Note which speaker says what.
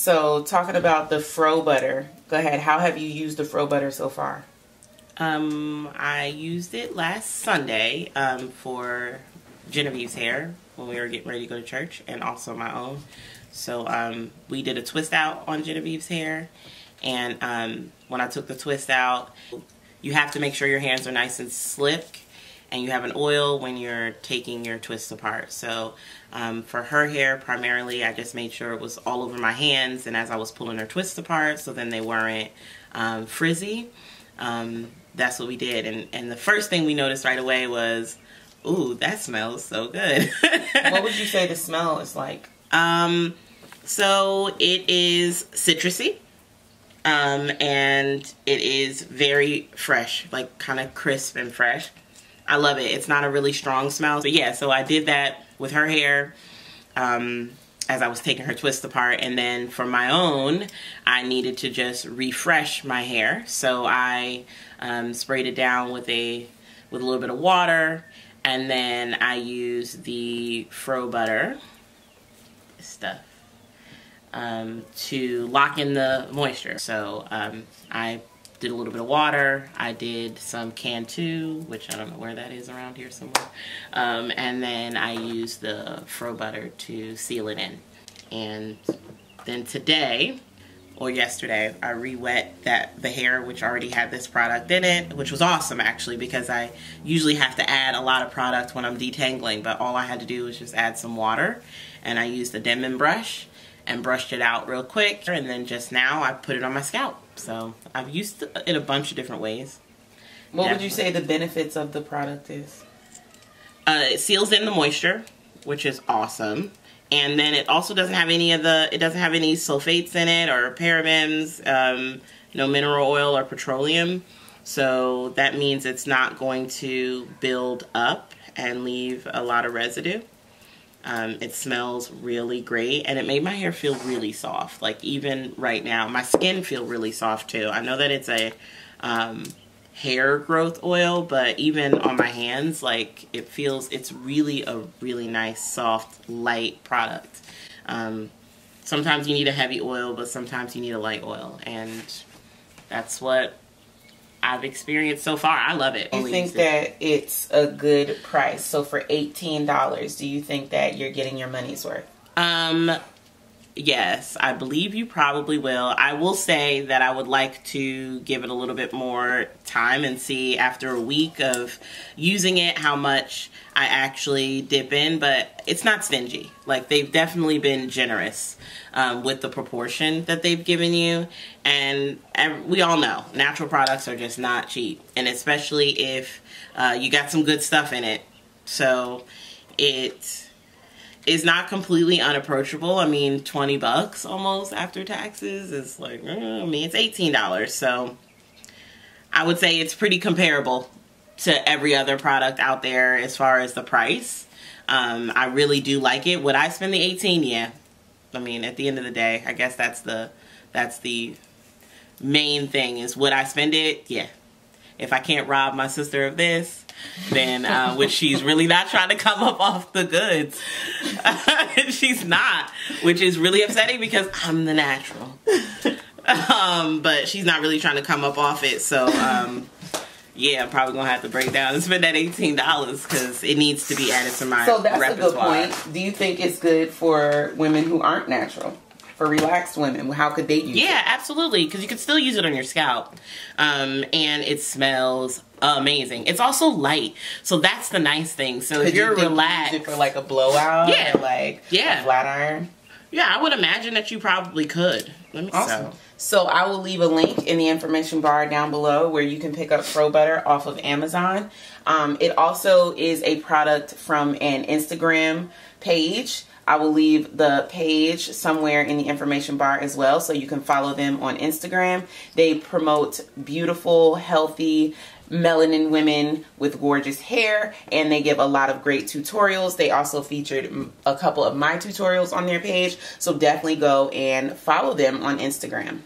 Speaker 1: So talking about the FRO butter, go ahead. How have you used the FRO butter so far?
Speaker 2: I used it last Sunday for Genevieve's hair when we were getting ready to go to church, and also my own. So we did a twist out on Genevieve's hair, and when I took the twist out, you have to make sure your hands are nice and slick, and you have an oil when you're taking your twists apart. So for her hair primarily, I just made sure it was all over my hands and as I was pulling her twists apart, so then they weren't frizzy. That's what we did, and the first thing we noticed right away was, ooh, that smells so good.
Speaker 1: What would you say the smell is like?
Speaker 2: So it is citrusy, and it is very fresh, like kind of crisp and fresh. I love it. It's not a really strong smell. So yeah, so I did that with her hair as I was taking her twist apart, and then for my own, I needed to just refresh my hair. So I sprayed it down with a little bit of water, and then I used the FRO butter stuff to lock in the moisture. So I did a little bit of water. I did some Cantu, which I don't know where that is around here somewhere. And then I used the FRO butter to seal it in. And then today, or yesterday, I re-wet the hair, which already had this product in it, which was awesome actually, because I usually have to add a lot of product when I'm detangling, but all I had to do was just add some water, and I used a Denman brush and brushed it out real quick, and then just now I put it on my scalp. So I've used it in a bunch of different ways.
Speaker 1: What would you say the benefits of the product is?
Speaker 2: It seals in the moisture, which is awesome. And then it also doesn't have any it doesn't have any sulfates in it or parabens, no mineral oil or petroleum. So that means it's not going to build up and leave a lot of residue. It smells really great, and it made my hair feel really soft. Like even right now, my skin feel really soft too. I know that it's a hair growth oil, but even on my hands, like it's really a really nice, soft, light product. Sometimes you need a heavy oil, but sometimes you need a light oil, and that's what I've experienced so far. I love it.
Speaker 1: Do you think that it's a good price? So for $18, do you think that you're getting your money's worth?
Speaker 2: Yes, I believe you probably will. I will say that I would like to give it a little bit more time and see after a week of using it how much I actually dip in, but it's not stingy. Like, they've definitely been generous with the proportion that they've given you, and we all know natural products are just not cheap, and especially if you got some good stuff in it. So it is not completely unapproachable. I mean, 20 bucks almost after taxes is like, I mean, it's $18. So I would say it's pretty comparable to every other product out there as far as the price. I really do like it. Would I spend the $18? Yeah. I mean, at the end of the day, I guess that's the main thing is, would I spend it? Yeah. If I can't rob my sister of this, then which she's really not trying to come up off the goods. She's not, which is really upsetting because I'm the natural. But she's not really trying to come up off it. So yeah, I'm probably gonna have to break down and spend that $18 because it needs to be added to my repertoire. So that's a good point. Do
Speaker 1: you think it's good for women who aren't natural? For relaxed women, how could they use it?
Speaker 2: Yeah, absolutely, because you can still use it on your scalp, and it smells amazing. It's also light, so that's the nice thing. So if you're relaxed,
Speaker 1: use it for like a blowout,
Speaker 2: yeah,
Speaker 1: or like a flat iron.
Speaker 2: Yeah, I would imagine that you probably could. Let me
Speaker 1: awesome. So I will leave a link in the information bar down below where you can pick up FRO butter off of Amazon. It also is a product from an Instagram page. I will leave the page somewhere in the information bar as well, so you can follow them on Instagram. They promote beautiful, healthy, melanin women with gorgeous hair, and they give a lot of great tutorials. They also featured a couple of my tutorials on their page, so definitely go and follow them on Instagram.